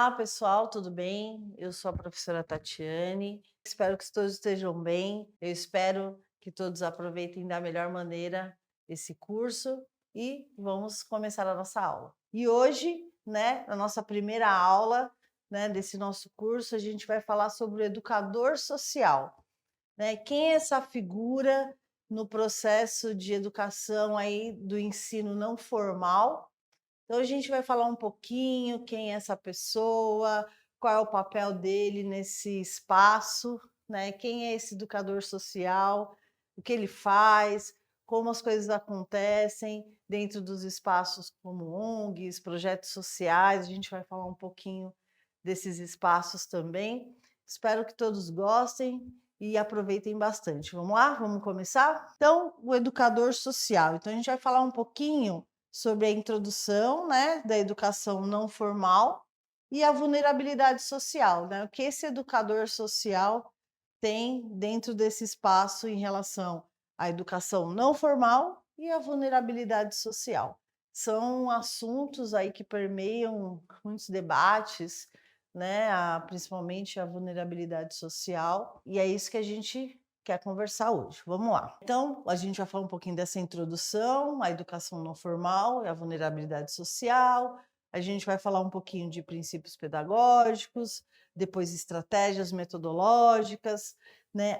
Olá, pessoal, tudo bem? Eu sou a professora Tatiane. Espero que todos estejam bem. Eu espero que todos aproveitem da melhor maneira esse curso e vamos começar a nossa aula. E hoje, na nossa primeira aula, desse nosso curso, a gente vai falar sobre o educador social, né? Quem é essa figura no processo de educação aí do ensino não formal? Então a gente vai falar um pouquinho quem é essa pessoa, qual é o papel dele nesse espaço, né? Quem é esse educador social, o que ele faz, como as coisas acontecem dentro dos espaços como ONGs, projetos sociais. A gente vai falar um pouquinho desses espaços também. Espero que todos gostem e aproveitem bastante. Vamos lá? Vamos começar? Então, o educador social. Então a gente vai falar um pouquinho sobre a introdução, da educação não formal e a vulnerabilidade social, né? O que esse educador social tem dentro desse espaço em relação à educação não formal e à vulnerabilidade social. São assuntos aí que permeiam muitos debates, principalmente a vulnerabilidade social, e é isso que a gente quer conversar hoje. Vamos lá. Então, a gente vai falar um pouquinho dessa introdução à educação não formal e à vulnerabilidade social. A gente vai falar um pouquinho de princípios pedagógicos, depois estratégias metodológicas,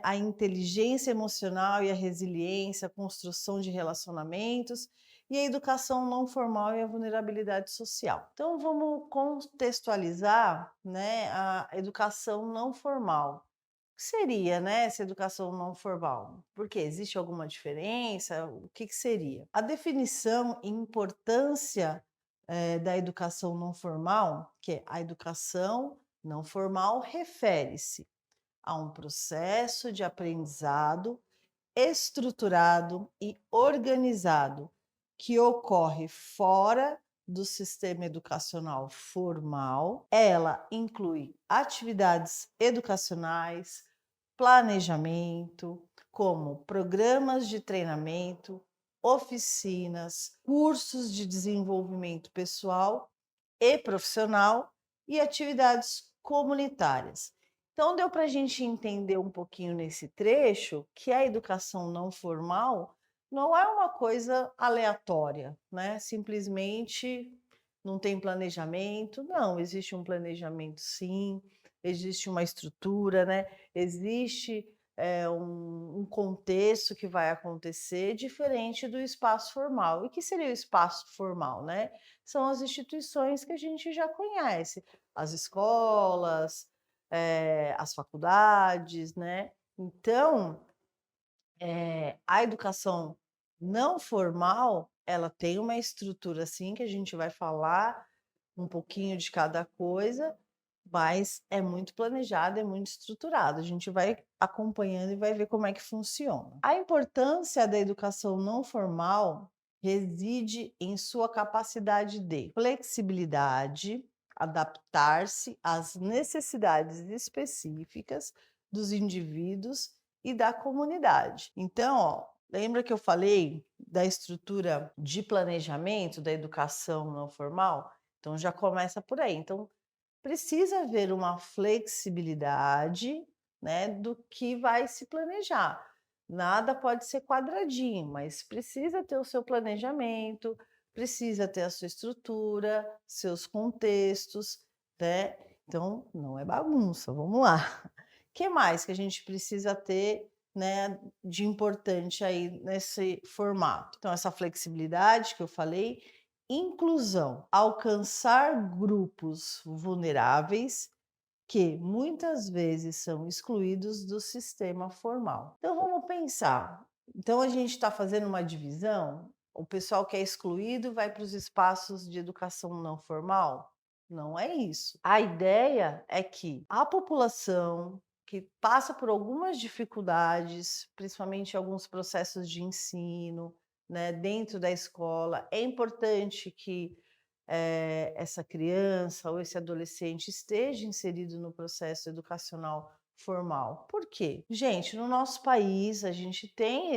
a inteligência emocional e a resiliência, a construção de relacionamentos e a educação não formal e a vulnerabilidade social. Então, vamos contextualizar, a educação não formal. O que seria, essa educação não formal? Porque existe alguma diferença? O que seria? A definição e importância da educação não formal, que é a educação não formal, refere-se a um processo de aprendizado estruturado e organizado que ocorre fora do sistema educacional formal. Ela inclui atividades educacionais, planejamento, como programas de treinamento, oficinas, cursos de desenvolvimento pessoal e profissional e atividades comunitárias. Então, deu para a gente entender um pouquinho nesse trecho que a educação não formal não é uma coisa aleatória, simplesmente não tem planejamento. Não, existe um planejamento, sim, existe uma estrutura, existe um contexto que vai acontecer diferente do espaço formal. E que seria o espaço formal, São as instituições que a gente já conhece, as escolas, as faculdades, Então, a educação não formal, ela tem uma estrutura, assim, que a gente vai falar um pouquinho de cada coisa, mas é muito planejada, é muito estruturada. A gente vai acompanhando e vai ver como é que funciona. A importância da educação não formal reside em sua capacidade de flexibilidade, adaptar-se às necessidades específicas dos indivíduos e da comunidade. Então, lembra que eu falei da estrutura de planejamento da educação não formal? Então já começa por aí. Então precisa haver uma flexibilidade, do que vai se planejar. Nada pode ser quadradinho, mas precisa ter o seu planejamento, precisa ter a sua estrutura, seus contextos, né? Então não é bagunça, vamos lá. O que mais que a gente precisa ter, de importante aí nesse formato? Então essa flexibilidade que eu falei, inclusão, alcançar grupos vulneráveis que muitas vezes são excluídos do sistema formal. Então vamos pensar. Então a gente está fazendo uma divisão. O pessoal que é excluído vai para os espaços de educação não formal? Não é isso. A ideia é que a população que passa por algumas dificuldades, principalmente alguns processos de ensino, dentro da escola, é importante que essa criança ou esse adolescente esteja inserido no processo educacional formal. Por quê? Gente, no nosso país a gente tem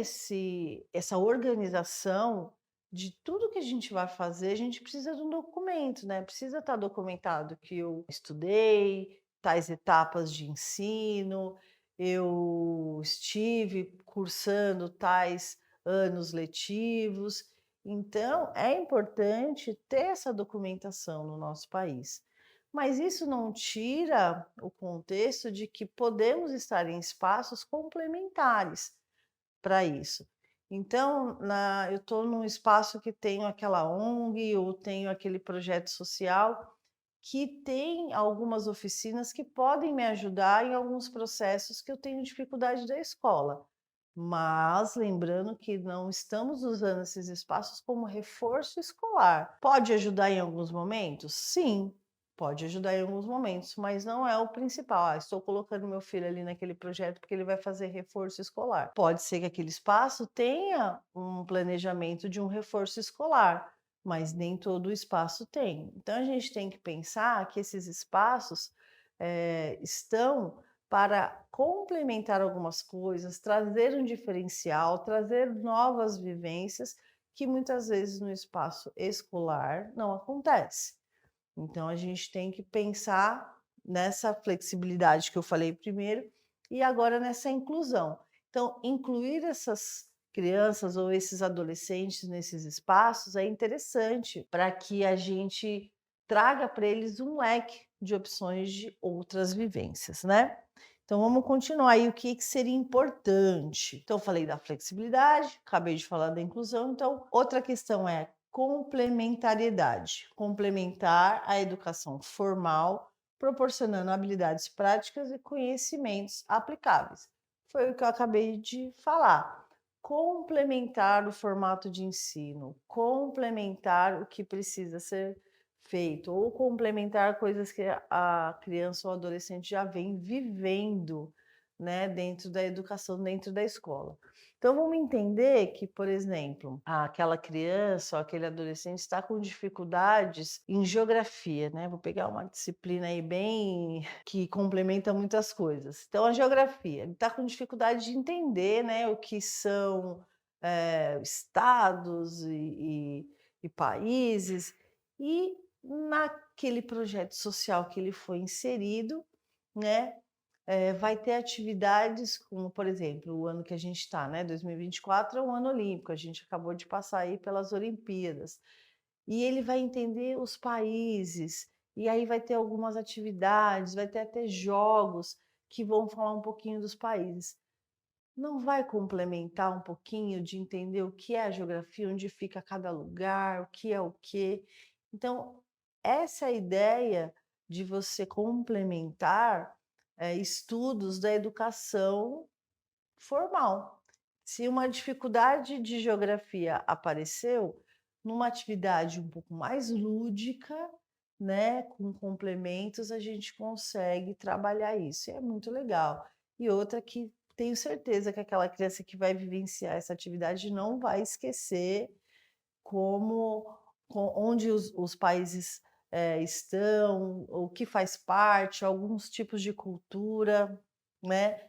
essa organização de tudo que a gente vai fazer, a gente precisa de um documento, né? Precisa estar documentado que eu estudei tais etapas de ensino, eu estive cursando tais anos letivos. Então, é importante ter essa documentação no nosso país. Mas isso não tira o contexto de que podemos estar em espaços complementares para isso. Então, eu estou num espaço que tenho aquela ONG ou tenho aquele projeto social que tem algumas oficinas que podem me ajudar em alguns processos que eu tenho dificuldade da escola. Mas lembrando que não estamos usando esses espaços como reforço escolar. Pode ajudar em alguns momentos? Sim, pode ajudar em alguns momentos, mas não é o principal. Estou colocando meu filho ali naquele projeto porque ele vai fazer reforço escolar. Pode ser que aquele espaço tenha um planejamento de um reforço escolar, mas nem todo o espaço tem. Então a gente tem que pensar que esses espaços estão para complementar algumas coisas, trazer um diferencial, trazer novas vivências que muitas vezes no espaço escolar não acontece. Então a gente tem que pensar nessa flexibilidade que eu falei primeiro e agora nessa inclusão. Então, incluir essas crianças ou esses adolescentes nesses espaços é interessante para que a gente traga para eles um leque de opções de outras vivências, né? Então vamos continuar aí o que seria importante. Então, eu falei da flexibilidade, acabei de falar da inclusão. Então, outra questão é complementariedade. Complementar a educação formal, proporcionando habilidades práticas e conhecimentos aplicáveis. Foi o que eu acabei de falar. Complementar o formato de ensino, complementar o que precisa ser feito, ou complementar coisas que a criança ou adolescente já vem vivendo, né, dentro da educação, dentro da escola. Então vamos entender que, por exemplo, aquela criança ou aquele adolescente está com dificuldades em geografia, né? Vou pegar uma disciplina aí bem que complementa muitas coisas. Então a geografia, ele está com dificuldade de entender, né, o que são estados e países, e naquele projeto social que ele foi inserido, né, vai ter atividades como, por exemplo, o ano que a gente está, né, 2024 é um ano olímpico, a gente acabou de passar aí pelas Olimpíadas, e ele vai entender os países, e aí vai ter algumas atividades, vai ter até jogos que vão falar um pouquinho dos países. Não vai complementar um pouquinho de entender o que é a geografia, onde fica cada lugar, o que é o quê? Então, essa é a ideia de você complementar estudos da educação formal. Se uma dificuldade de geografia apareceu, numa atividade um pouco mais lúdica, né, com complementos, a gente consegue trabalhar isso. E é muito legal. E outra que tenho certeza que aquela criança que vai vivenciar essa atividade não vai esquecer como onde os países estão, o que faz parte, alguns tipos de cultura, né?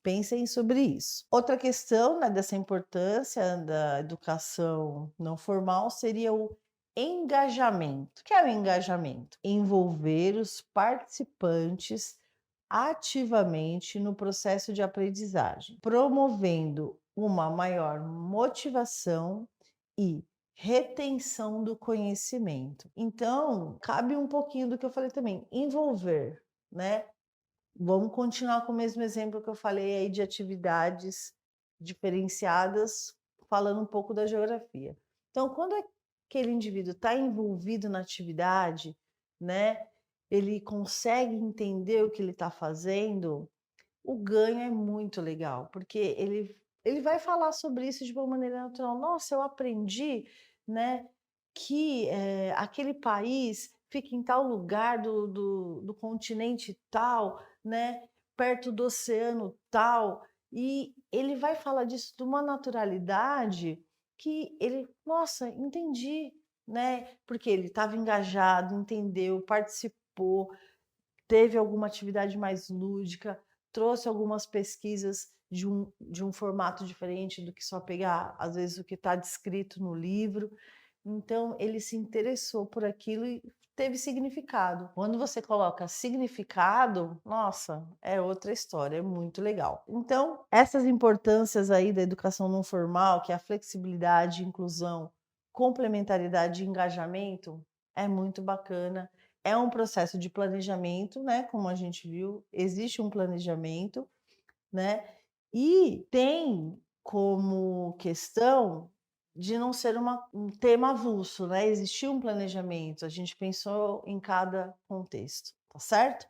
Pensem sobre isso. Outra questão, né, dessa importância da educação não formal seria o engajamento. O que é o engajamento? Envolver os participantes ativamente no processo de aprendizagem, promovendo uma maior motivação e retenção do conhecimento. Então, cabe um pouquinho do que eu falei também, envolver, né? Vamos continuar com o mesmo exemplo que eu falei aí de atividades diferenciadas, falando um pouco da geografia. Então, quando aquele indivíduo está envolvido na atividade, né, ele consegue entender o que ele está fazendo, o ganho é muito legal, porque ele vai falar sobre isso de uma maneira natural. Nossa, eu aprendi, né, que aquele país fica em tal lugar do continente tal, né, perto do oceano tal, e ele vai falar disso de uma naturalidade que ele, nossa, entendi, né, porque ele estava engajado, entendeu, participou, teve alguma atividade mais lúdica, trouxe algumas pesquisas de um formato diferente do que só pegar, às vezes, o que está descrito no livro. Então, ele se interessou por aquilo e teve significado. Quando você coloca significado, nossa, é outra história, é muito legal. Então, essas importâncias aí da educação não formal, que é a flexibilidade, inclusão, complementaridade e engajamento, é muito bacana. É um processo de planejamento, né? Como a gente viu, existe um planejamento, né? E tem como questão de não ser um tema avulso, né? Existia um planejamento, a gente pensou em cada contexto, tá certo?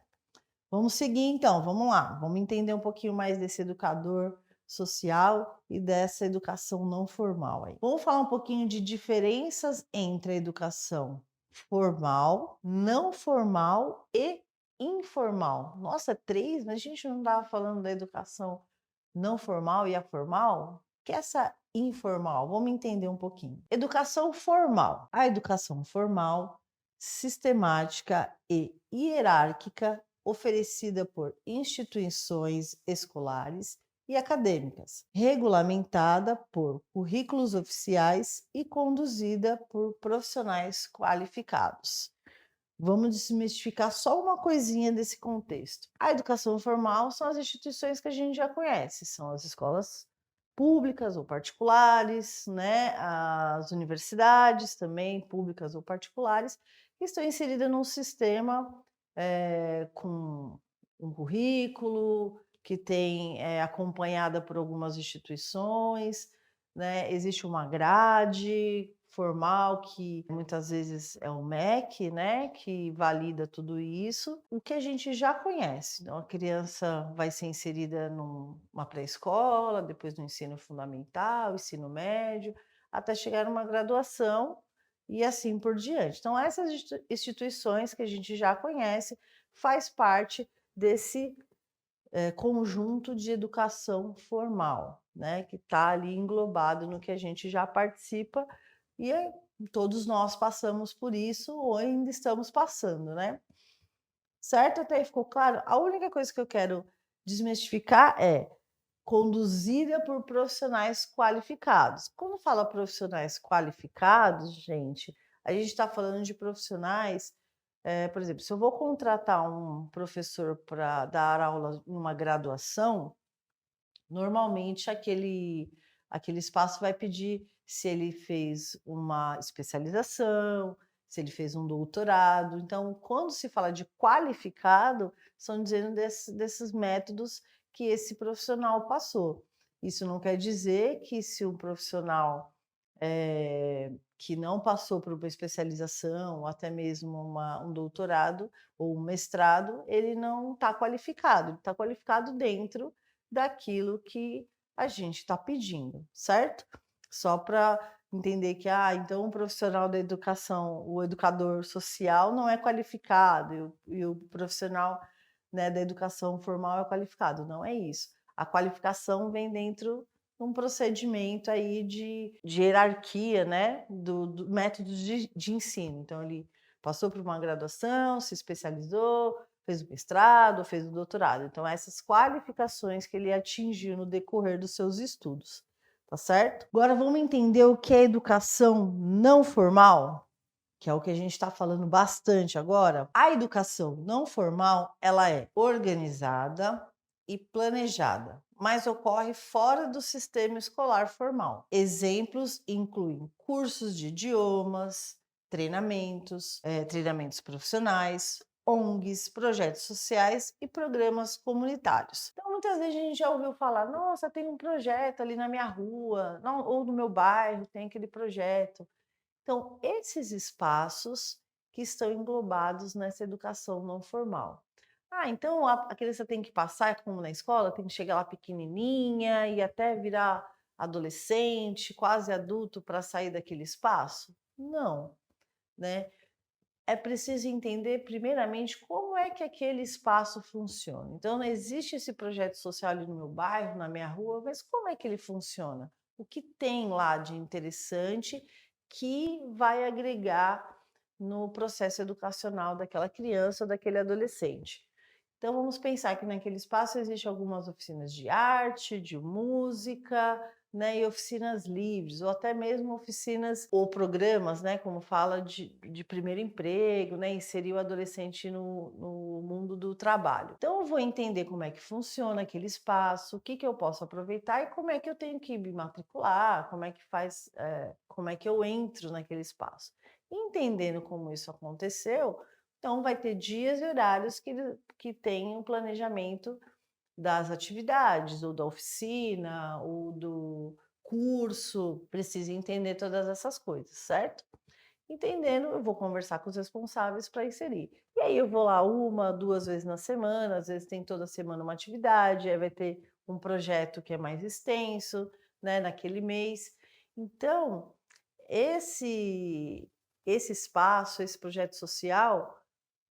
Vamos seguir então, vamos lá, vamos entender um pouquinho mais desse educador social e dessa educação não formal aí. Vamos falar um pouquinho de diferenças entre a educação formal, não formal e informal. Nossa, três, mas a gente não estava falando da educação não formal e a formal? Que é essa informal? Vamos entender um pouquinho. Educação formal. A educação formal, sistemática e hierárquica, oferecida por instituições escolares e acadêmicas, regulamentada por currículos oficiais e conduzida por profissionais qualificados. Vamos desmistificar só uma coisinha desse contexto. A educação formal são as instituições que a gente já conhece, são as escolas públicas ou particulares, né? As universidades também, públicas ou particulares, que estão inseridas num sistema com um currículo, que tem acompanhada por algumas instituições, né? Existe uma grade formal que muitas vezes é o MEC, né, que valida tudo isso, o que a gente já conhece. Então, a criança vai ser inserida numa pré-escola, depois no ensino fundamental, ensino médio, até chegar numa graduação e assim por diante. Então, essas instituições que a gente já conhece faz parte desse conjunto de educação formal, né, que está ali englobado no que a gente já participa e todos nós passamos por isso ou ainda estamos passando, né? Certo? Até aí ficou claro? A única coisa que eu quero desmistificar é conduzida por profissionais qualificados. Quando fala profissionais qualificados, gente, a gente está falando de profissionais, por exemplo, se eu vou contratar um professor para dar aula em uma graduação, normalmente aquele espaço vai pedir se ele fez uma especialização, se ele fez um doutorado. Então, quando se fala de qualificado, estão dizendo desses métodos que esse profissional passou. Isso não quer dizer que se um profissional que não passou por uma especialização, ou até mesmo um doutorado ou um mestrado, ele não está qualificado, ele está qualificado dentro daquilo que a gente está pedindo, certo? Só para entender que, então o profissional da educação, o educador social não é qualificado e o profissional, né, da educação formal é qualificado. Não é isso. A qualificação vem dentro de um procedimento aí de hierarquia, né, do método de ensino. Então, ele passou por uma graduação, se especializou, fez o mestrado, fez o doutorado. Então, essas qualificações que ele atingiu no decorrer dos seus estudos, tá certo? Agora, vamos entender o que é educação não formal, que é o que a gente está falando bastante agora. A educação não formal, ela é organizada e planejada, mas ocorre fora do sistema escolar formal. Exemplos incluem cursos de idiomas, treinamentos profissionais, ONGs, projetos sociais e programas comunitários. Então, muitas vezes a gente já ouviu falar, nossa, tem um projeto ali na minha rua, não, ou no meu bairro, tem aquele projeto. Então, esses espaços que estão englobados nessa educação não formal. Então a criança tem que passar, como na escola, tem que chegar lá pequenininha e até virar adolescente, quase adulto, para sair daquele espaço? Não, né? É preciso entender, primeiramente, como é que aquele espaço funciona. Então, existe esse projeto social ali no meu bairro, na minha rua, mas como é que ele funciona? O que tem lá de interessante que vai agregar no processo educacional daquela criança ou daquele adolescente? Então vamos pensar que naquele espaço existem algumas oficinas de arte, de música, né, e oficinas livres, ou até mesmo oficinas ou programas, né, como fala de primeiro emprego, né, inserir o adolescente no mundo do trabalho. Então eu vou entender como é que funciona aquele espaço, o que que eu posso aproveitar e como é que eu tenho que me matricular, como é que faz, como é que eu entro naquele espaço. Entendendo como isso aconteceu, então vai ter dias e horários que tem um planejamento das atividades, ou da oficina, ou do curso, precisa entender todas essas coisas, certo? Entendendo, eu vou conversar com os responsáveis para inserir. E aí eu vou lá 1, 2 vezes na semana, às vezes tem toda semana uma atividade, aí vai ter um projeto que é mais extenso, né, naquele mês. Então, esse esse espaço, esse projeto social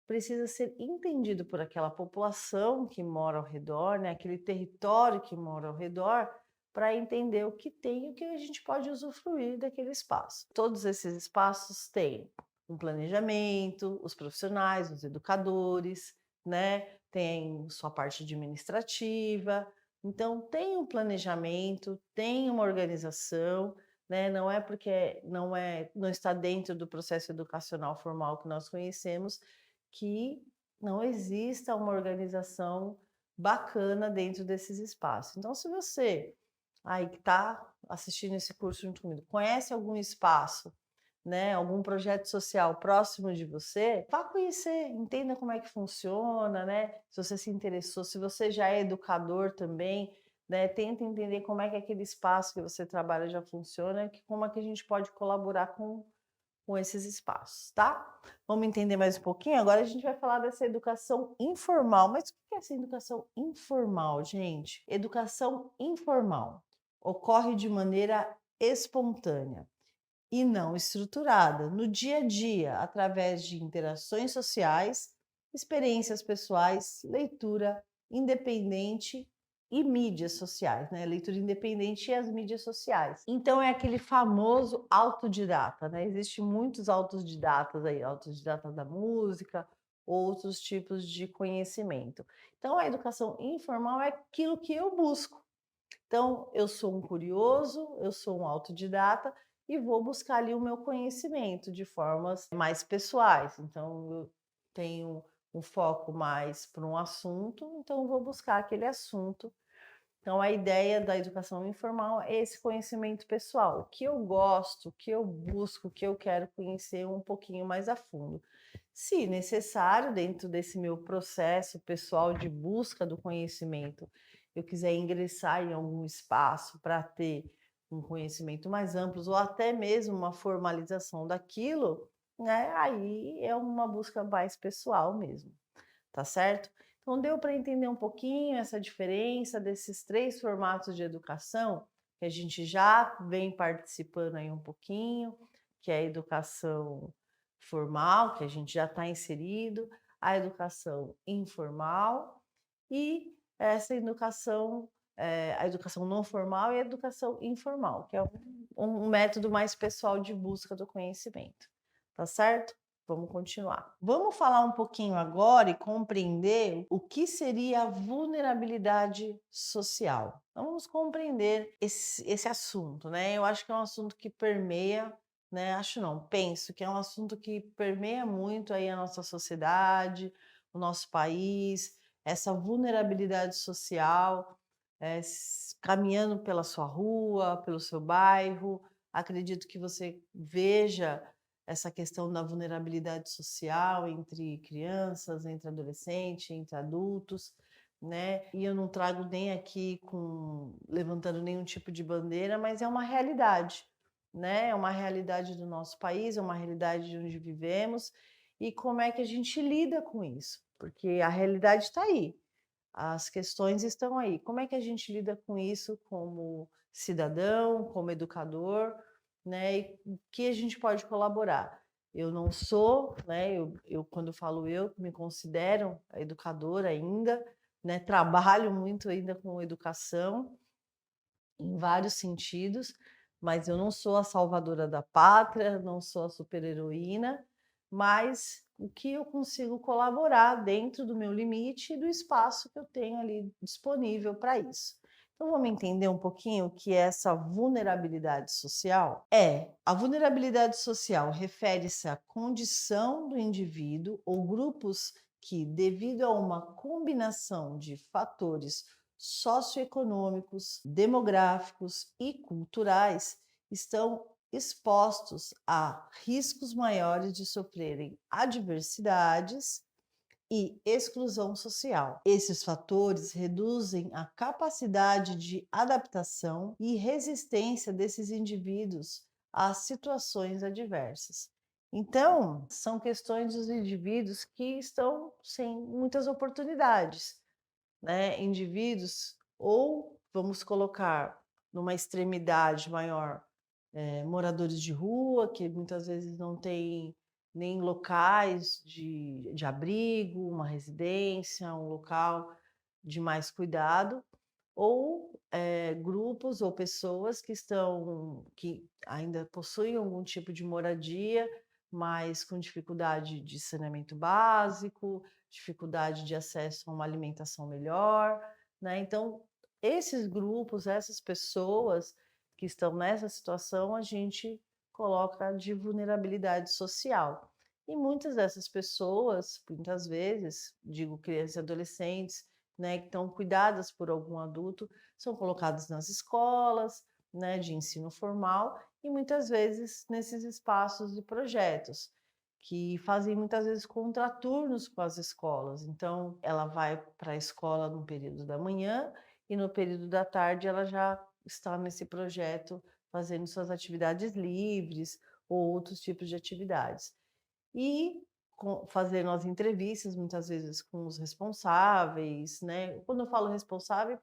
precisa ser entendido por aquela população que mora ao redor, né, aquele território que mora ao redor, para entender o que tem e o que a gente pode usufruir daquele espaço. Todos esses espaços têm um planejamento, os profissionais, os educadores, né, tem sua parte administrativa. Então tem um planejamento, tem uma organização, né, não é porque não está dentro do processo educacional formal que nós conhecemos que não exista uma organização bacana dentro desses espaços. Então, se você aí que está assistindo esse curso junto comigo, conhece algum espaço, né, algum projeto social próximo de você, vá conhecer, entenda como é que funciona, né? Se você se interessou, se você já é educador também, né, tenta entender como é que aquele espaço que você trabalha já funciona, que como é que a gente pode colaborar com esses espaços, tá? Vamos entender mais um pouquinho? Agora a gente vai falar dessa educação informal. Mas o que é essa educação informal, gente? Educação informal ocorre de maneira espontânea e não estruturada, no dia a dia, através de interações sociais, experiências pessoais, leitura independente e mídias sociais, né? Leitura independente e as mídias sociais. Então é aquele famoso autodidata, né? Existem muitos autodidatas aí, autodidata da música, outros tipos de conhecimento. Então a educação informal é aquilo que eu busco. Então, eu sou um curioso, eu sou um autodidata e vou buscar ali o meu conhecimento de formas mais pessoais. Então, eu tenho um foco mais para um assunto, então eu vou buscar aquele assunto. Então, a ideia da educação informal é esse conhecimento pessoal, o que eu gosto, o que eu busco, o que eu quero conhecer um pouquinho mais a fundo. Se necessário, dentro desse meu processo pessoal de busca do conhecimento, eu quiser ingressar em algum espaço para ter um conhecimento mais amplo ou até mesmo uma formalização daquilo, né? Aí é uma busca mais pessoal mesmo, tá certo? Então deu para entender um pouquinho essa diferença desses 3 formatos de educação que a gente já vem participando aí um pouquinho, que é a educação formal, que a gente já está inserido, a educação informal e essa educação, a educação não formal e a educação informal, que é um método mais pessoal de busca do conhecimento, tá certo? Vamos continuar. Vamos falar um pouquinho agora e compreender o que seria a vulnerabilidade social. Então, vamos compreender esse assunto, né? Eu acho que é um assunto que permeia, né? Acho não, penso que é um assunto que permeia muito aí a nossa sociedade, o nosso país, essa vulnerabilidade social, caminhando pela sua rua, pelo seu bairro. Acredito que você veja essa questão da vulnerabilidade social entre crianças, entre adolescentes, entre adultos, né? E eu não trago nem aqui levantando nenhum tipo de bandeira, mas é uma realidade, né? É uma realidade do nosso país, é uma realidade de onde vivemos e como é que a gente lida com isso, porque a realidade está aí, as questões estão aí. Como é que a gente lida com isso como cidadão, como educador, né? E o que a gente pode colaborar? Eu não sou, né? Eu quando falo eu, me considero educadora ainda, né? Trabalho muito ainda com educação em vários sentidos, mas eu não sou a salvadora da pátria, não sou a super-heroína, mas o que eu consigo colaborar dentro do meu limite e do espaço que eu tenho ali disponível para isso. Então, vamos entender um pouquinho o que é essa vulnerabilidade social? A vulnerabilidade social refere-se à condição do indivíduo ou grupos que, devido a uma combinação de fatores socioeconômicos, demográficos e culturais, estão expostos a riscos maiores de sofrerem adversidades e exclusão social. Esses fatores reduzem a capacidade de adaptação e resistência desses indivíduos às situações adversas. Então, são questões dos indivíduos que estão sem muitas oportunidades, né? Indivíduos, ou vamos colocar numa extremidade maior, moradores de rua, que muitas vezes não têm nem locais de abrigo, uma residência, um local de mais cuidado, ou grupos ou pessoas que ainda possuem algum tipo de moradia, mas com dificuldade de saneamento básico, dificuldade de acesso a uma alimentação melhor, né? Então, esses grupos, essas pessoas que estão nessa situação, a gente coloca de vulnerabilidade social. E muitas dessas pessoas, muitas vezes, digo crianças e adolescentes, né, que estão cuidadas por algum adulto, são colocadas nas escolas, né, de ensino formal e muitas vezes nesses espaços de projetos, que fazem muitas vezes contraturnos com as escolas. Então, ela vai para a escola no período da manhã e no período da tarde ela já está nesse projeto fazendo suas atividades livres ou outros tipos de atividades. E fazendo as entrevistas, muitas vezes com os responsáveis, né? Quando eu falo responsáveis,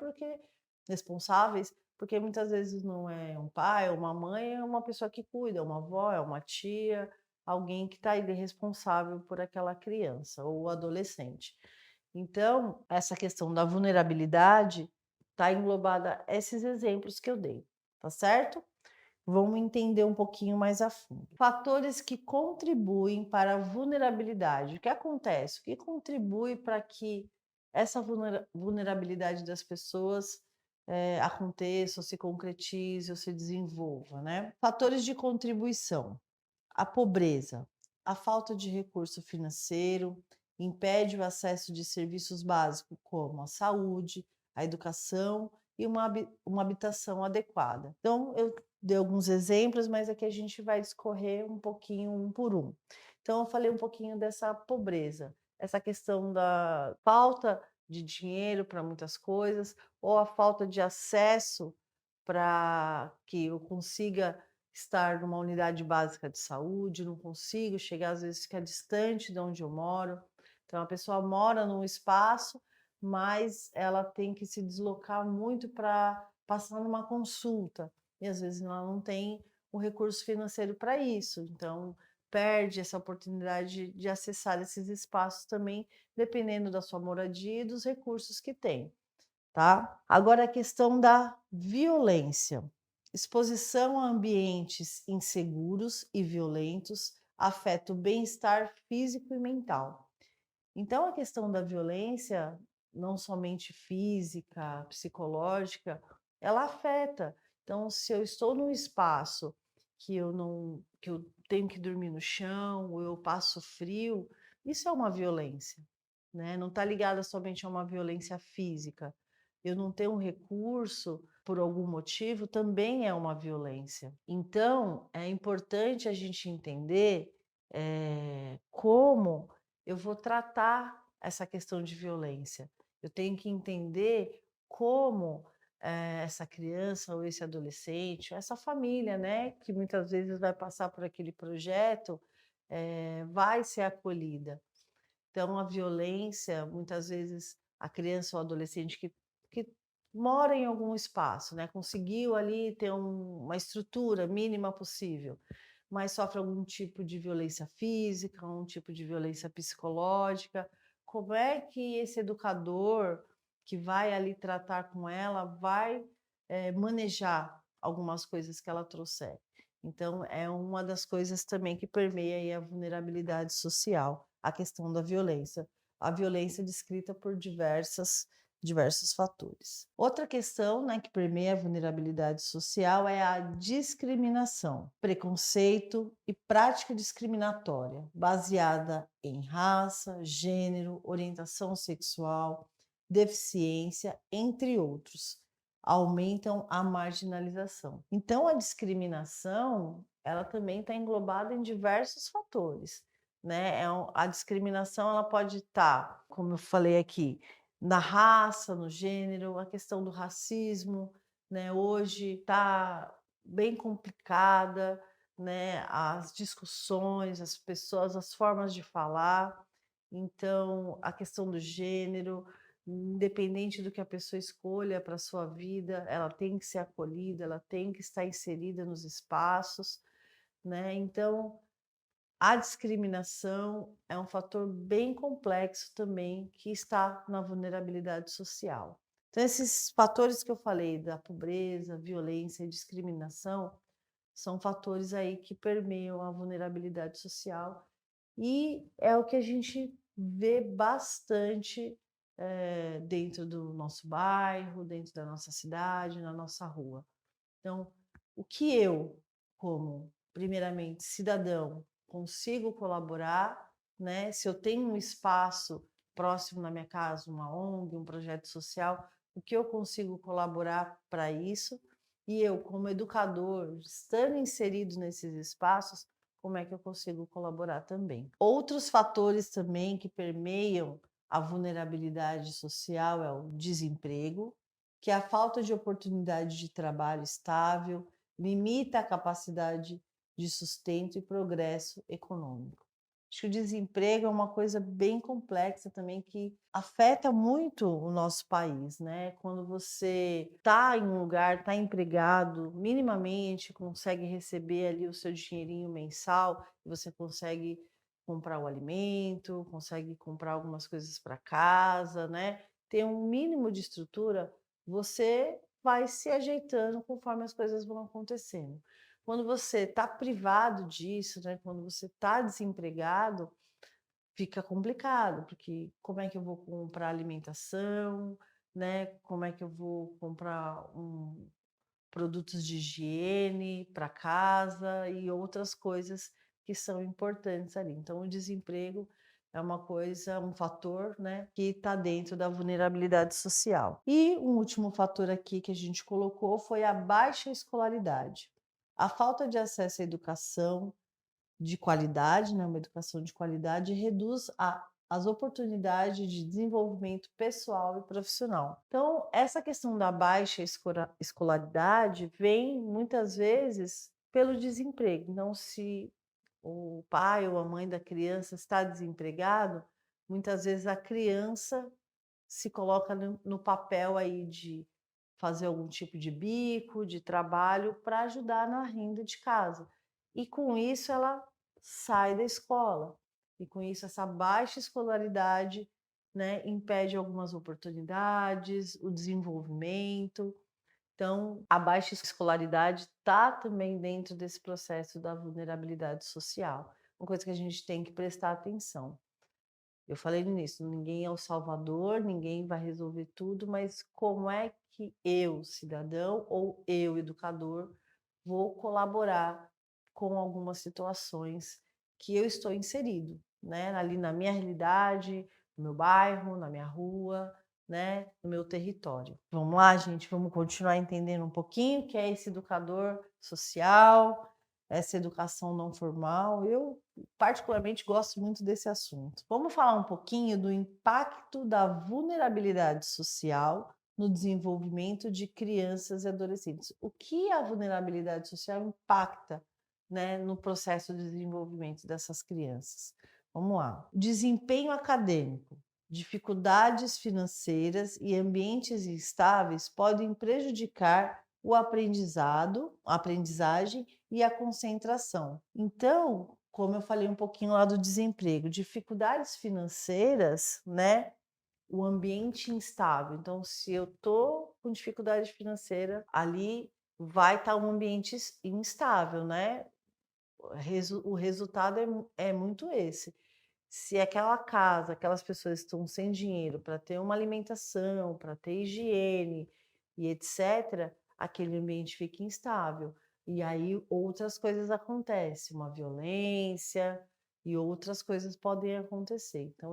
porque muitas vezes não é um pai ou uma mãe, é uma pessoa que cuida, é uma avó, é uma tia, alguém que está ali responsável por aquela criança ou adolescente. Então, essa questão da vulnerabilidade está englobada esses exemplos que eu dei, tá certo? Vamos entender um pouquinho mais a fundo. Fatores que contribuem para a vulnerabilidade. O que acontece? O que contribui para que essa vulnerabilidade das pessoas aconteça, ou se concretize, ou se desenvolva, né? Fatores de contribuição. A pobreza, a falta de recurso financeiro impede o acesso de serviços básicos como a saúde, a educação e uma habitação adequada. Então, eu dei alguns exemplos, mas aqui a gente vai discorrer um pouquinho um por um. Então, eu falei um pouquinho dessa pobreza, essa questão da falta de dinheiro para muitas coisas, ou a falta de acesso para que eu consiga estar numa unidade básica de saúde, não consigo chegar, às vezes fica distante de onde eu moro. Então a pessoa mora num espaço, mas ela tem que se deslocar muito para passar numa consulta, e às vezes ela não tem o recurso financeiro para isso, então perde essa oportunidade de acessar esses espaços também, dependendo da sua moradia e dos recursos que tem, tá? Agora a questão da violência. Exposição a ambientes inseguros e violentos afeta o bem-estar físico e mental. Então, a questão da violência, não somente física, psicológica, ela afeta. Então, se eu estou num espaço que eu tenho que dormir no chão, ou eu passo frio, isso é uma violência, né? Não está ligada somente a uma violência física. Eu não ter um recurso por algum motivo também é uma violência. Então, é importante a gente entender como eu vou tratar essa questão de violência. Eu tenho que entender como essa criança ou esse adolescente, ou essa família, né, que muitas vezes vai passar por aquele projeto, vai ser acolhida. Então, a violência, muitas vezes, a criança ou adolescente que mora em algum espaço, né, conseguiu ali ter uma estrutura mínima possível, mas sofre algum tipo de violência física, um tipo de violência psicológica. Como é que esse educador que vai ali tratar com ela vai manejar algumas coisas que ela trouxer? Então, é uma das coisas também que permeia aí a vulnerabilidade social. a questão da violência. A violência descrita por diversos fatores. Outra questão, né, que permeia a vulnerabilidade social é a discriminação, preconceito e prática discriminatória, baseada em raça, gênero, orientação sexual, deficiência, entre outros, aumentam a marginalização. Então, a discriminação, ela também está englobada em diversos fatores, né? A discriminação, ela pode estar, como eu falei aqui, na raça, no gênero, a questão do racismo, né? Hoje está bem complicada, né? As discussões, as pessoas, as formas de falar. Então, a questão do gênero, independente do que a pessoa escolha para a sua vida, ela tem que ser acolhida, ela tem que estar inserida nos espaços, né? Então, a discriminação é um fator bem complexo também que está na vulnerabilidade social. Então, esses fatores que eu falei, da pobreza, violência e discriminação, são fatores aí que permeiam a vulnerabilidade social e é o que a gente vê bastante dentro do nosso bairro, dentro da nossa cidade, na nossa rua. Então, o que eu, como, primeiramente, cidadão, consigo colaborar, né? Se eu tenho um espaço próximo na minha casa, uma ONG, um projeto social, o que eu consigo colaborar para isso? E eu, como educador, estando inserido nesses espaços, como é que eu consigo colaborar também? Outros fatores também que permeiam a vulnerabilidade social é o desemprego, que a falta de oportunidade de trabalho estável limita a capacidade de sustento e progresso econômico. Acho que o desemprego é uma coisa bem complexa também que afeta muito o nosso país, né? Quando você está em um lugar, está empregado, minimamente consegue receber ali o seu dinheirinho mensal, você consegue comprar o alimento, consegue comprar algumas coisas para casa, né? Ter um mínimo de estrutura, você vai se ajeitando conforme as coisas vão acontecendo. Quando você está privado disso, né, quando você está desempregado, fica complicado, porque como é que eu vou comprar alimentação, né? Como é que eu vou comprar produtos de higiene para casa e outras coisas que são importantes ali. Então, o desemprego é uma coisa, um fator, né, que está dentro da vulnerabilidade social. E um último fator aqui que a gente colocou foi a baixa escolaridade. A falta de acesso à educação de qualidade, né, uma educação de qualidade, reduz as oportunidades de desenvolvimento pessoal e profissional. Então, essa questão da baixa escolaridade vem muitas vezes pelo desemprego. Então, se o pai ou a mãe da criança está desempregado, muitas vezes a criança se coloca no papel aí de fazer algum tipo de bico, de trabalho para ajudar na renda de casa. E com isso ela sai da escola. E com isso essa baixa escolaridade, né, impede algumas oportunidades, o desenvolvimento. Então, a baixa escolaridade está também dentro desse processo da vulnerabilidade social. Uma coisa que a gente tem que prestar atenção. Eu falei no início, ninguém é o salvador, ninguém vai resolver tudo, mas como é que eu, cidadão, ou eu, educador, vou colaborar com algumas situações que eu estou inserido, né? Ali na minha realidade, no meu bairro, na minha rua, né? No meu território. Vamos lá, gente, vamos continuar entendendo um pouquinho o que é esse educador social, essa educação não formal. Eu particularmente gosto muito desse assunto. Vamos falar um pouquinho do impacto da vulnerabilidade social no desenvolvimento de crianças e adolescentes. O que a vulnerabilidade social impacta, né, no processo de desenvolvimento dessas crianças? Vamos lá. Desempenho acadêmico, dificuldades financeiras e ambientes instáveis podem prejudicar o aprendizado, a aprendizagem e a concentração. Então, como eu falei um pouquinho lá do desemprego, dificuldades financeiras, né? O ambiente instável. Então, se eu estou com dificuldade financeira, ali vai estar um ambiente instável, né? O resultado é muito esse. Se aquela casa, aquelas pessoas estão sem dinheiro para ter uma alimentação, para ter higiene e etc., aquele ambiente fica instável. E aí outras coisas acontecem, uma violência e outras coisas podem acontecer. Então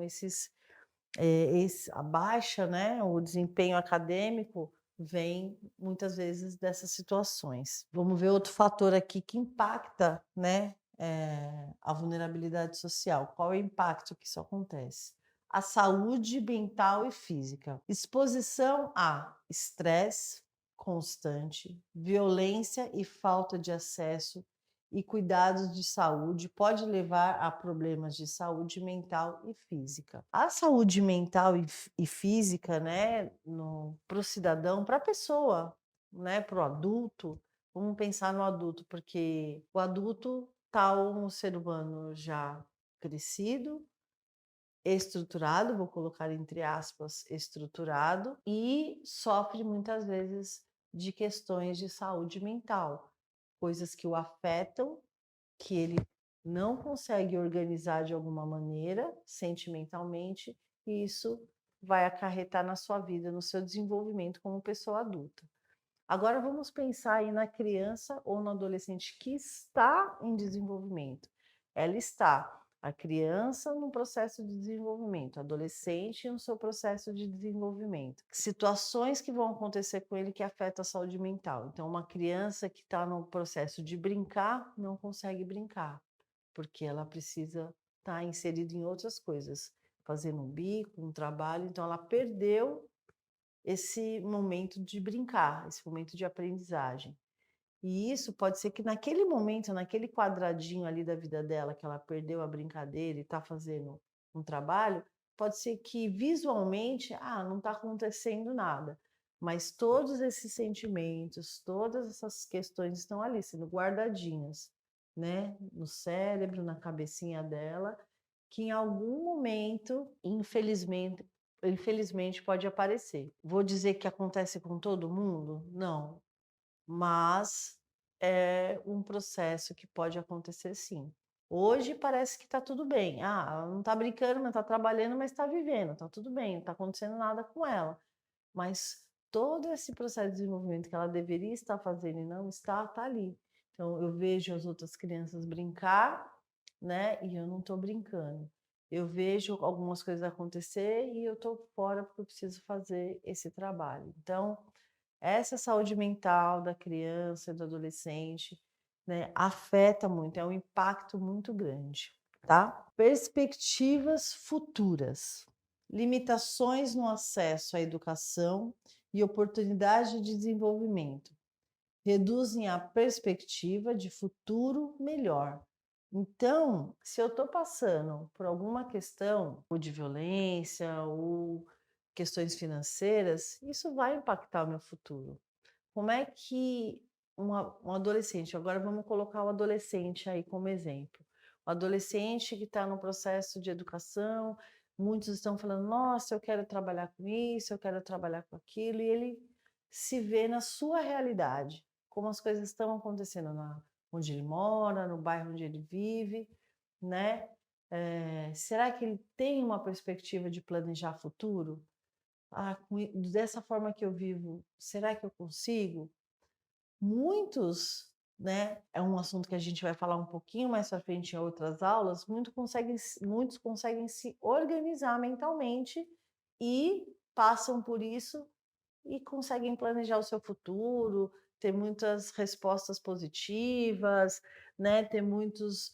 a baixa, né, o desempenho acadêmico vem muitas vezes dessas situações. Vamos ver outro fator aqui que impacta, né, a vulnerabilidade social. Qual é o impacto que isso acontece? A saúde mental e física. Exposição a estresse constante, violência e falta de acesso e cuidados de saúde pode levar a problemas de saúde mental e física. A saúde mental e física, né, para o cidadão, para a pessoa, né, para o adulto, vamos pensar no adulto, porque o adulto está um ser humano já crescido, estruturado, vou colocar entre aspas, estruturado, e sofre muitas vezes de questões de saúde mental, coisas que o afetam, que ele não consegue organizar de alguma maneira, sentimentalmente, e isso vai acarretar na sua vida, no seu desenvolvimento como pessoa adulta. Agora vamos pensar aí na criança ou no adolescente que está em desenvolvimento. Ela está, a criança no processo de desenvolvimento, adolescente no seu processo de desenvolvimento. Situações que vão acontecer com ele que afetam a saúde mental. Então, uma criança que está no processo de brincar, não consegue brincar, porque ela precisa estar inserida em outras coisas, fazendo um bico, um trabalho, então ela perdeu esse momento de brincar, esse momento de aprendizagem. E isso pode ser que naquele momento, naquele quadradinho ali da vida dela, que ela perdeu a brincadeira e está fazendo um trabalho, pode ser que visualmente, não está acontecendo nada. Mas todos esses sentimentos, todas essas questões estão ali, sendo guardadinhas, né? No cérebro, na cabecinha dela, que em algum momento, infelizmente pode aparecer. Vou dizer que acontece com todo mundo? Não, mas é um processo que pode acontecer sim. Hoje parece que está tudo bem. Ela não está brincando, mas está trabalhando, mas está vivendo, está tudo bem, não está acontecendo nada com ela. Mas todo esse processo de desenvolvimento que ela deveria estar fazendo e não está, está ali. Então eu vejo as outras crianças brincar, né? E eu não estou brincando. Eu vejo algumas coisas acontecer e eu estou fora porque eu preciso fazer esse trabalho. Então, essa saúde mental da criança e do adolescente, né, afeta muito, é um impacto muito grande, tá? Perspectivas futuras. Limitações no acesso à educação e oportunidade de desenvolvimento reduzem a perspectiva de futuro melhor. Então, se eu estou passando por alguma questão, ou de violência, ou questões financeiras, isso vai impactar o meu futuro. Como é que um adolescente, agora vamos colocar o adolescente aí como exemplo. O adolescente que está no processo de educação, muitos estão falando, nossa, eu quero trabalhar com isso, eu quero trabalhar com aquilo, e ele se vê na sua realidade, como as coisas estão acontecendo onde ele mora, no bairro onde ele vive, né? Será que ele tem uma perspectiva de planejar futuro? Dessa forma que eu vivo, será que eu consigo? Muitos, né, é um assunto que a gente vai falar um pouquinho mais para frente em outras aulas, muitos conseguem se organizar mentalmente e passam por isso e conseguem planejar o seu futuro, ter muitas respostas positivas, né, ter muitas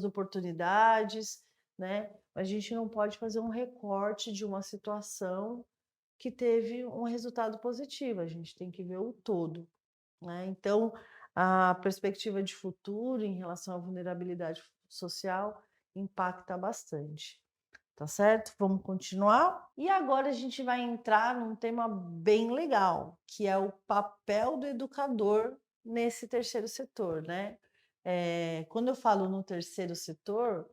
oportunidades, né? A gente não pode fazer um recorte de uma situação que teve um resultado positivo, a gente tem que ver o todo, né? Então, a perspectiva de futuro em relação à vulnerabilidade social impacta bastante. Tá certo? Vamos continuar? E agora a gente vai entrar num tema bem legal, que é o papel do educador nesse terceiro setor, né? Quando eu falo no terceiro setor,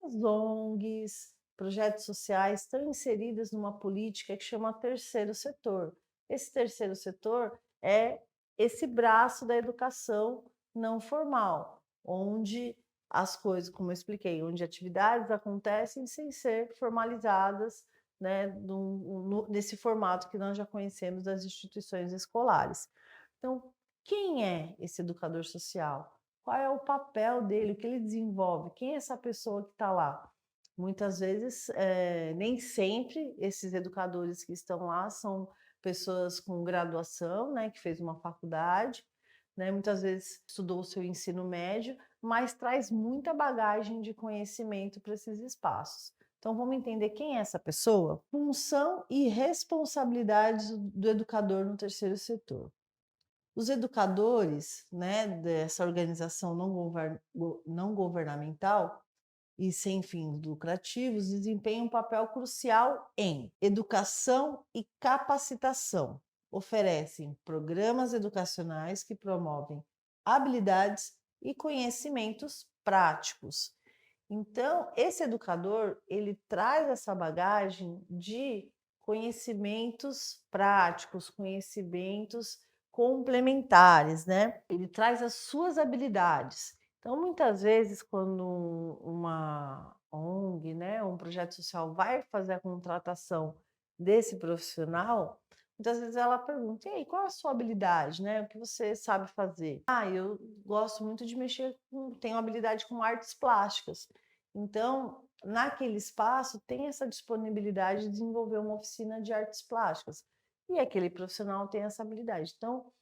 as ONGs, projetos sociais estão inseridas numa política que chama terceiro setor. Esse terceiro setor é esse braço da educação não formal, onde as coisas, como eu expliquei, onde atividades acontecem sem ser formalizadas, né, nesse formato que nós já conhecemos das instituições escolares. Então, quem é esse educador social? Qual é o papel dele? O que ele desenvolve? Quem é essa pessoa que está lá? Muitas vezes, nem sempre esses educadores que estão lá são pessoas com graduação, né, que fez uma faculdade, né, muitas vezes estudou o seu ensino médio, mas traz muita bagagem de conhecimento para esses espaços. Então vamos entender quem é essa pessoa? Função e responsabilidades do educador no terceiro setor. Os educadores, né, dessa organização não governamental e sem fins lucrativos desempenham um papel crucial em educação e capacitação. Oferecem programas educacionais que promovem habilidades e conhecimentos práticos. Então, esse educador, ele traz essa bagagem de conhecimentos práticos, conhecimentos complementares, né? Ele traz as suas habilidades. Então, muitas vezes, quando uma ONG, né, um projeto social vai fazer a contratação desse profissional, muitas vezes ela pergunta: e aí, qual é a sua habilidade, né? O que você sabe fazer? Ah, eu gosto muito de mexer tenho habilidade com artes plásticas. Então, naquele espaço, tem essa disponibilidade de desenvolver uma oficina de artes plásticas. E aquele profissional tem essa habilidade. Então,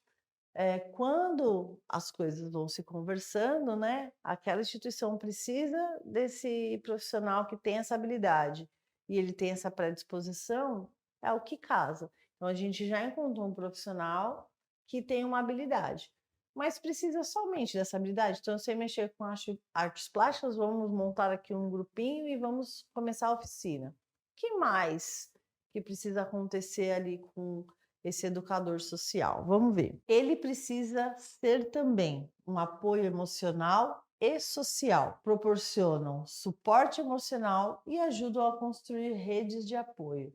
quando as coisas vão se conversando, né, aquela instituição precisa desse profissional que tem essa habilidade e ele tem essa predisposição, é o que casa. Então, a gente já encontrou um profissional que tem uma habilidade, mas precisa somente dessa habilidade. Então, eu sei mexer com artes plásticas, vamos montar aqui um grupinho e vamos começar a oficina. O que mais que precisa acontecer ali com esse educador social? Vamos ver. Ele precisa ser também um apoio emocional e social. Proporcionam suporte emocional e ajudam a construir redes de apoio.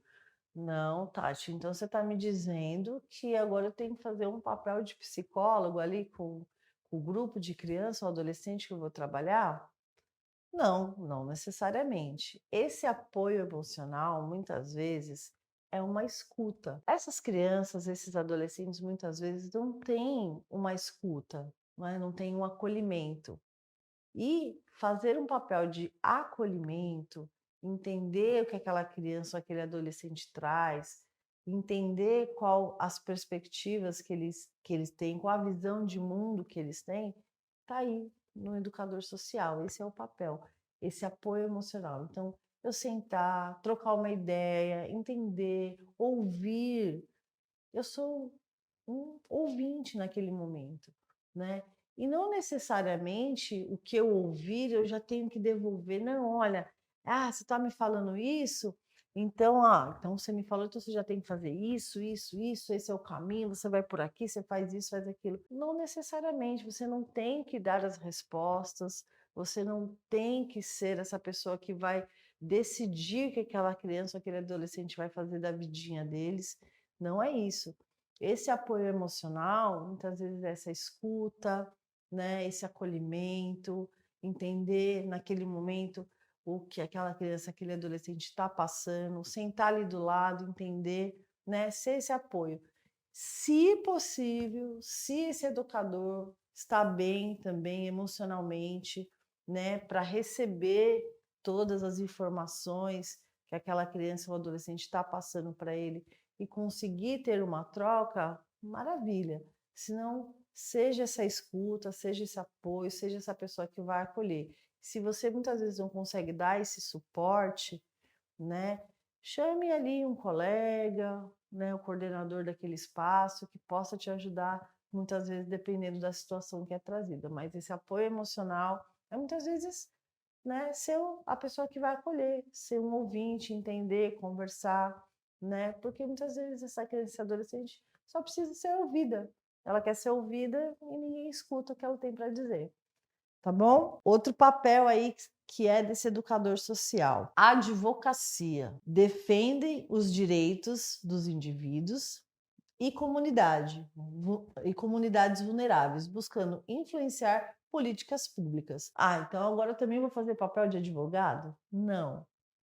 Não, Tati, então você está me dizendo que agora eu tenho que fazer um papel de psicólogo ali com o grupo de criança ou adolescente que eu vou trabalhar? Não, não necessariamente. Esse apoio emocional, muitas vezes, é uma escuta. Essas crianças, esses adolescentes, muitas vezes não têm uma escuta, não têm um acolhimento. E fazer um papel de acolhimento, entender o que aquela criança ou aquele adolescente traz, entender qual as perspectivas que eles têm, qual a visão de mundo que eles têm, está aí no educador social. Esse é o papel, esse apoio emocional. Então, eu sentar, trocar uma ideia, entender, ouvir. Eu sou um ouvinte naquele momento, né? E não necessariamente o que eu ouvir eu já tenho que devolver. Não, olha, você está me falando isso, então você me falou, então você já tem que fazer isso, esse é o caminho, você vai por aqui, você faz isso, faz aquilo. Não necessariamente, você não tem que dar as respostas, você não tem que ser essa pessoa que vai decidir o que aquela criança ou aquele adolescente vai fazer da vidinha deles. Não é isso. Esse apoio emocional, muitas vezes essa escuta, né, esse acolhimento, entender naquele momento o que aquela criança, aquele adolescente está passando, sentar ali do lado, entender, né, ser esse apoio. Se possível, se esse educador está bem também emocionalmente, né, para receber todas as informações que aquela criança ou adolescente está passando para ele e conseguir ter uma troca, maravilha. Se não, seja essa escuta, seja esse apoio, seja essa pessoa que vai acolher. Se você muitas vezes não consegue dar esse suporte, né, chame ali um colega, né, o coordenador daquele espaço que possa te ajudar, muitas vezes dependendo da situação que é trazida. Mas esse apoio emocional é muitas vezes, né, ser a pessoa que vai acolher, ser um ouvinte, entender, conversar, né? Porque muitas vezes essa criança e adolescente só precisa ser ouvida. Ela quer ser ouvida e ninguém escuta o que ela tem para dizer. Tá bom? Outro papel aí que é desse educador social. Advocacia. Defendem os direitos dos indivíduos e e comunidades vulneráveis, buscando influenciar políticas públicas. Ah, então agora eu também vou fazer papel de advogado? Não.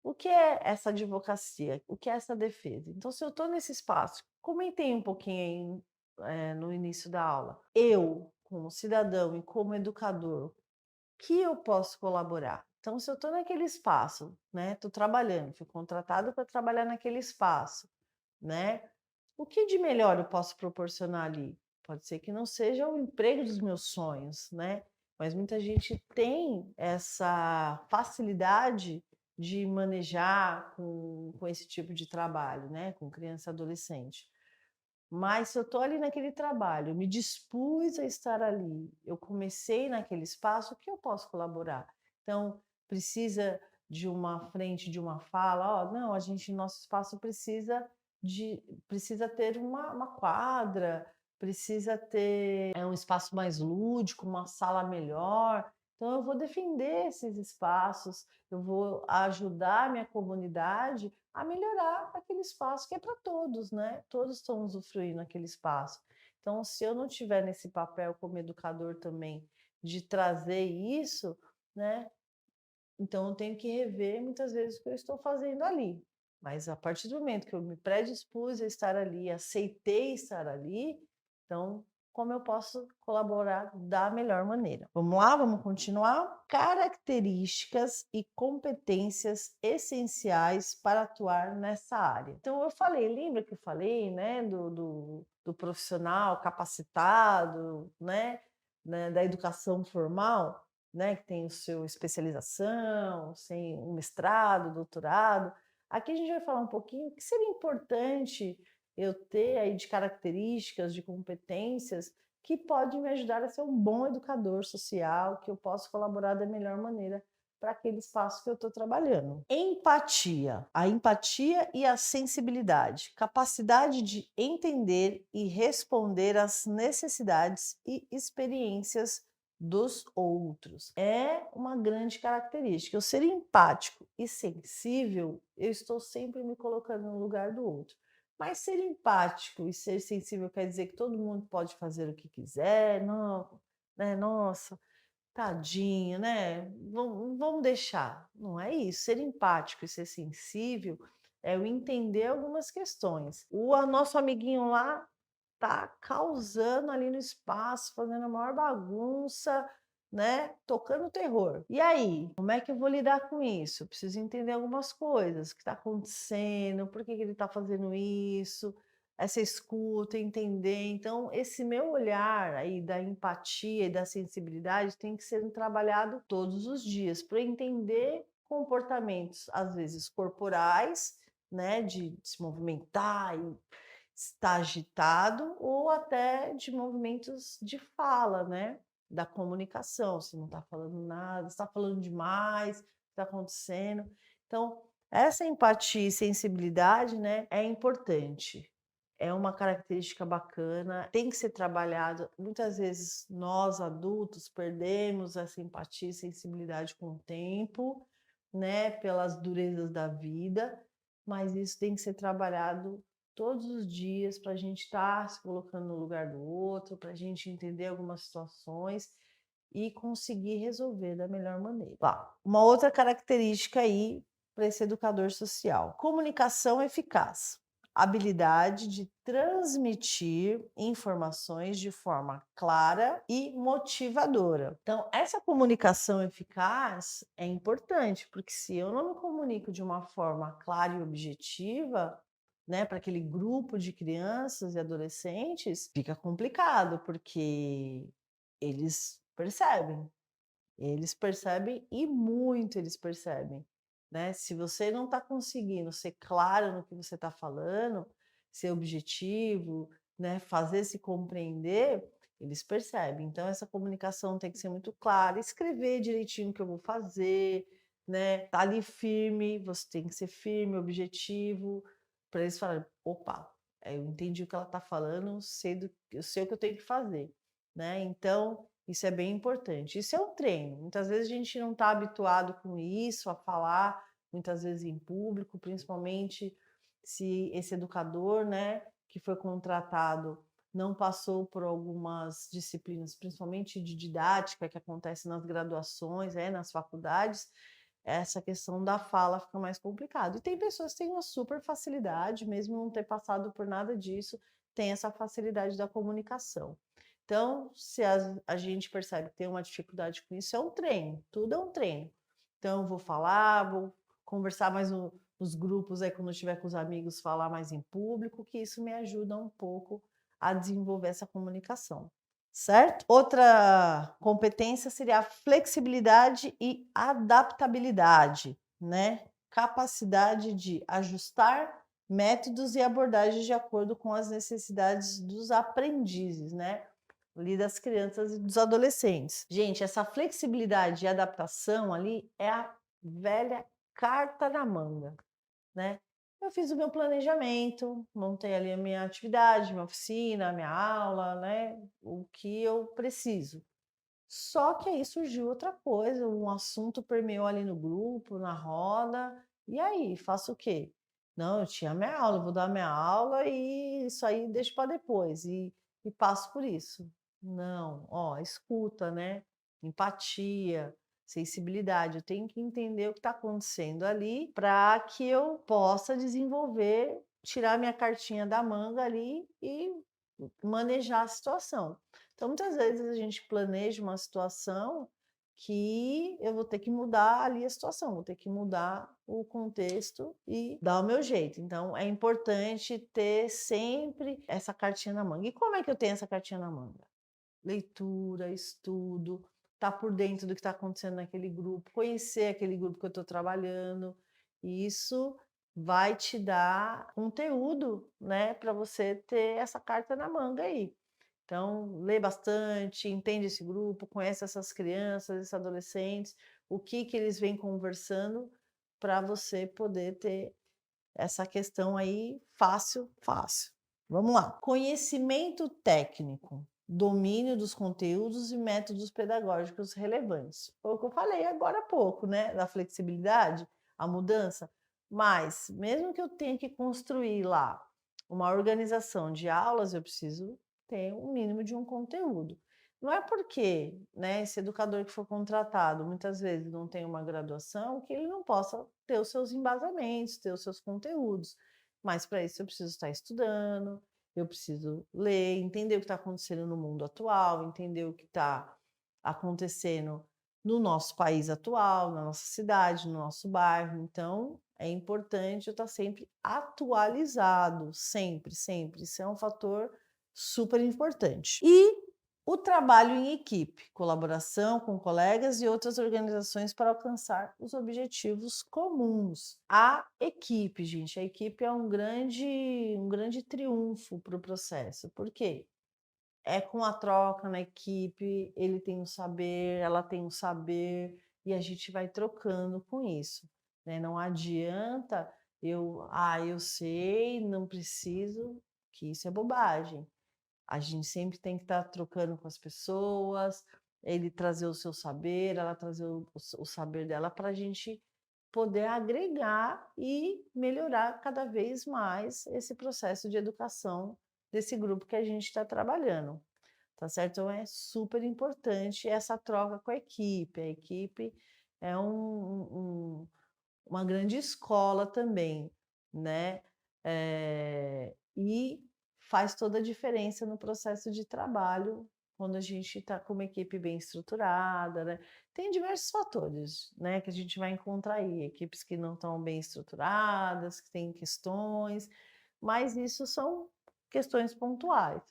O que é essa advocacia? O que é essa defesa? Então, se eu estou nesse espaço, comentei um pouquinho aí, no início da aula, eu, como cidadão e como educador, que eu posso colaborar? Então, se eu estou naquele espaço, né, estou trabalhando, fui contratado para trabalhar naquele espaço, né? O que de melhor eu posso proporcionar ali? Pode ser que não seja o emprego dos meus sonhos, né? Mas muita gente tem essa facilidade de manejar com esse tipo de trabalho, né? Com criança e adolescente. Mas se eu estou ali naquele trabalho, eu me dispus a estar ali, eu comecei naquele espaço, o que eu posso colaborar? Então, precisa de uma frente, de uma fala, ó, não, a gente, nosso espaço precisa ter uma quadra, precisa ter um espaço mais lúdico, uma sala melhor. Então, eu vou defender esses espaços, eu vou ajudar a minha comunidade a melhorar aquele espaço que é para todos, né? Todos estão usufruindo naquele espaço. Então, se eu não tiver nesse papel como educador também de trazer isso, né? Então eu tenho que rever muitas vezes o que eu estou fazendo ali. Mas a partir do momento que eu me predispus a estar ali, aceitei estar ali, então como eu posso colaborar da melhor maneira? Vamos lá, vamos continuar? Características e competências essenciais para atuar nessa área. Então eu falei, lembra que eu falei, né, do profissional capacitado, né, da educação formal? Né, que tem o seu especialização, sem um mestrado, doutorado. Aqui a gente vai falar um pouquinho o que seria importante eu ter aí de características, de competências que podem me ajudar a ser um bom educador social, que eu posso colaborar da melhor maneira para aquele espaço que eu estou trabalhando. Empatia. A empatia e a sensibilidade. Capacidade de entender e responder às necessidades e experiências dos outros. É uma grande característica. Eu ser empático e sensível, eu estou sempre me colocando no lugar do outro. Mas ser empático e ser sensível quer dizer que todo mundo pode fazer o que quiser? Não, né? Nossa, tadinho, né? Vamos deixar. Não é isso. Ser empático e ser sensível é eu entender algumas questões. O nosso amiguinho lá tá causando ali no espaço, fazendo a maior bagunça, né? Tocando terror. E aí, como é que eu vou lidar com isso? Eu preciso entender algumas coisas, o que está acontecendo, por que ele está fazendo isso, essa escuta, entender. Então, esse meu olhar aí da empatia e da sensibilidade tem que ser trabalhado todos os dias para entender comportamentos, às vezes corporais, né, de se movimentar e está agitado, ou até de movimentos de fala, né? Da comunicação. Se não está falando nada, está falando demais, o que está acontecendo. Então, essa empatia e sensibilidade, né, é importante. É uma característica bacana, tem que ser trabalhado. Muitas vezes nós adultos perdemos essa empatia e sensibilidade com o tempo, né, pelas durezas da vida, mas isso tem que ser trabalhado todos os dias para a gente estar se colocando no lugar do outro, para a gente entender algumas situações e conseguir resolver da melhor maneira. Uma outra característica aí para esse educador social: comunicação eficaz. Habilidade de transmitir informações de forma clara e motivadora. Então, essa comunicação eficaz é importante, porque se eu não me comunico de uma forma clara e objetiva, né, para aquele grupo de crianças e adolescentes, fica complicado, porque eles percebem e muito eles percebem, né? Se você não está conseguindo ser claro no que você está falando, ser objetivo, né, fazer se compreender, eles percebem. Então essa comunicação tem que ser muito clara, escrever direitinho o que eu vou fazer, né? Tá ali firme, você tem que ser firme, objetivo, para eles falarem, opa, eu entendi o que ela está falando, eu sei o que eu tenho que fazer, né? Então isso é bem importante. Isso é um treino. Muitas vezes a gente não está habituado com isso, a falar, muitas vezes em público, principalmente se esse educador, né, que foi contratado não passou por algumas disciplinas, principalmente de didática, que acontece nas graduações, nas faculdades, essa questão da fala fica mais complicado. E tem pessoas que têm uma super facilidade, mesmo não ter passado por nada disso, tem essa facilidade da comunicação. Então, se a gente percebe que tem uma dificuldade com isso, é um treino, tudo é um treino. Então, eu vou falar, vou conversar mais nos grupos, aí, quando eu estiver com os amigos, falar mais em público, que isso me ajuda um pouco a desenvolver essa comunicação, certo? Outra competência seria a flexibilidade e adaptabilidade, né? Capacidade de ajustar métodos e abordagens de acordo com as necessidades dos aprendizes, né? Ali das crianças e dos adolescentes. Gente, essa flexibilidade e adaptação ali é a velha carta na manga, né? Eu fiz o meu planejamento, montei ali a minha atividade, minha oficina, minha aula, né? O que eu preciso. Só que aí surgiu outra coisa, um assunto permeou ali no grupo, na roda, e aí, faço o quê? Não, eu tinha minha aula, eu vou dar minha aula e isso aí deixo para depois, e passo por isso. Não, ó, escuta, né? Empatia, sensibilidade. Eu tenho que entender o que está acontecendo ali para que eu possa desenvolver, tirar minha cartinha da manga ali e manejar a situação. Então, muitas vezes a gente planeja uma situação que eu vou ter que mudar ali a situação, vou ter que mudar o contexto e dar o meu jeito. Então, é importante ter sempre essa cartinha na manga. E como é que eu tenho essa cartinha na manga? Leitura, estudo, estar por dentro do que está acontecendo naquele grupo, conhecer aquele grupo que eu estou trabalhando. E isso vai te dar conteúdo, né, para você ter essa carta na manga aí. Então, lê bastante, entende esse grupo, conhece essas crianças, esses adolescentes, o que eles vêm conversando para você poder ter essa questão aí fácil, fácil. Vamos lá. Conhecimento técnico, domínio dos conteúdos e métodos pedagógicos relevantes. Foi o que eu falei agora há pouco, né? Da flexibilidade, a mudança. Mas, mesmo que eu tenha que construir lá uma organização de aulas, eu preciso ter um mínimo de um conteúdo. Não é porque, né, esse educador que for contratado muitas vezes não tem uma graduação que ele não possa ter os seus embasamentos, ter os seus conteúdos. Mas para isso eu preciso estar estudando, eu preciso ler, entender o que está acontecendo no mundo atual, entender o que está acontecendo no nosso país atual, na nossa cidade, no nosso bairro. Então, é importante eu estar sempre atualizado, sempre, sempre. Isso é um fator super importante. E o trabalho em equipe, colaboração com colegas e outras organizações para alcançar os objetivos comuns. A equipe, gente, a equipe é um grande triunfo para o processo. Por quê? É com a troca na equipe, ele tem um saber, ela tem um saber, e a gente vai trocando com isso, né? Não adianta eu sei, não preciso, que isso é bobagem. A gente sempre tem que estar trocando com as pessoas, ele trazer o seu saber, ela trazer o saber dela, para a gente poder agregar e melhorar cada vez mais esse processo de educação desse grupo que a gente está trabalhando, tá certo? Então é super importante essa troca com a equipe. A equipe é uma grande escola também, né? E faz toda a diferença no processo de trabalho quando a gente está com uma equipe bem estruturada, né? Tem diversos fatores, né, que a gente vai encontrar aí, equipes que não estão bem estruturadas, que têm questões, mas isso são questões pontuais.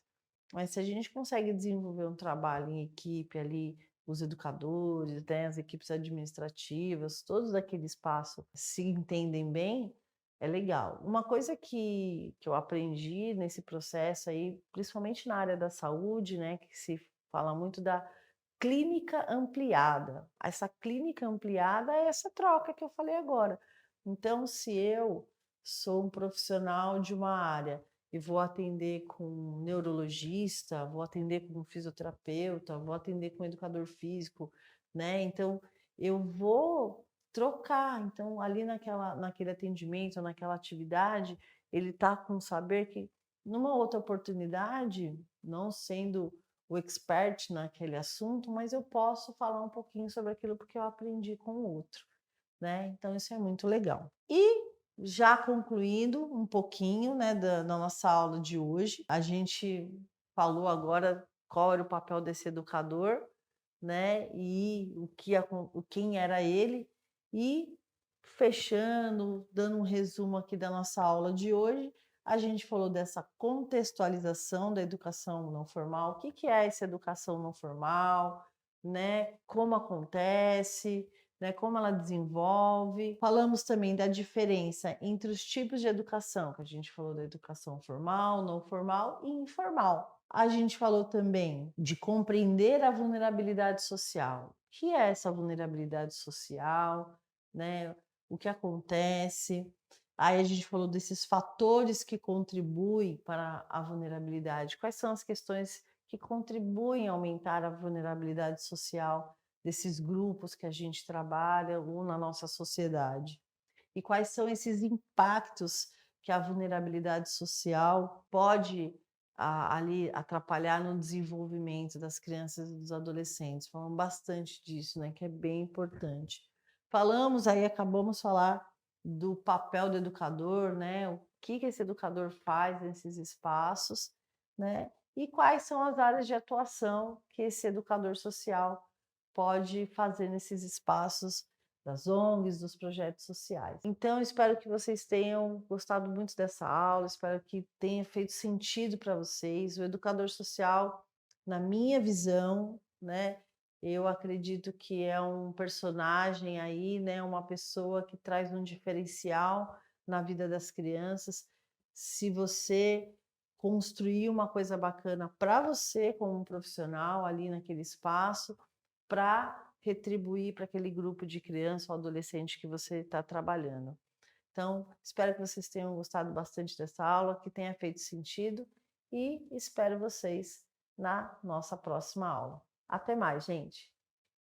Mas se a gente consegue desenvolver um trabalho em equipe ali, os educadores, né, as equipes administrativas, todos aquele espaço se entendem bem, é legal. Uma coisa que eu aprendi nesse processo aí, principalmente na área da saúde, né, que se fala muito da clínica ampliada. Essa clínica ampliada é essa troca que eu falei agora. Então, se eu sou um profissional de uma área e vou atender com um neurologista, vou atender com um fisioterapeuta, vou atender com um educador físico, né? Então, eu vou trocar. Então, ali naquele atendimento, naquela atividade, ele está com um saber que numa outra oportunidade, não sendo o expert naquele assunto, mas eu posso falar um pouquinho sobre aquilo porque eu aprendi com o outro, né? Então isso é muito legal. E já concluindo um pouquinho, né, da nossa aula de hoje, a gente falou agora qual era o papel desse educador, né, e quem era ele, e fechando, dando um resumo aqui da nossa aula de hoje, a gente falou dessa contextualização da educação não formal. O que que é essa educação não formal, né? Como acontece, né? Como ela desenvolve. Falamos também da diferença entre os tipos de educação, que a gente falou da educação formal, não formal e informal. A gente falou também de compreender a vulnerabilidade social. O que é essa vulnerabilidade social, né? O que acontece? Aí a gente falou desses fatores que contribuem para a vulnerabilidade. Quais são as questões que contribuem a aumentar a vulnerabilidade social desses grupos que a gente trabalha ou na nossa sociedade? E quais são esses impactos que a vulnerabilidade social pode ali atrapalhar no desenvolvimento das crianças e dos adolescentes? Falamos bastante disso, né? Que é bem importante. Falamos aí, acabamos de falar do papel do educador, né? O que esse educador faz nesses espaços, né? E quais são as áreas de atuação que esse educador social pode fazer nesses espaços das ONGs, dos projetos sociais. Então, espero que vocês tenham gostado muito dessa aula, espero que tenha feito sentido para vocês. O educador social, na minha visão, né, eu acredito que é um personagem aí, né, uma pessoa que traz um diferencial na vida das crianças. Se você construir uma coisa bacana para você como um profissional ali naquele espaço, para retribuir para aquele grupo de criança ou adolescente que você está trabalhando. Então, espero que vocês tenham gostado bastante dessa aula, que tenha feito sentido e espero vocês na nossa próxima aula. Até mais, gente!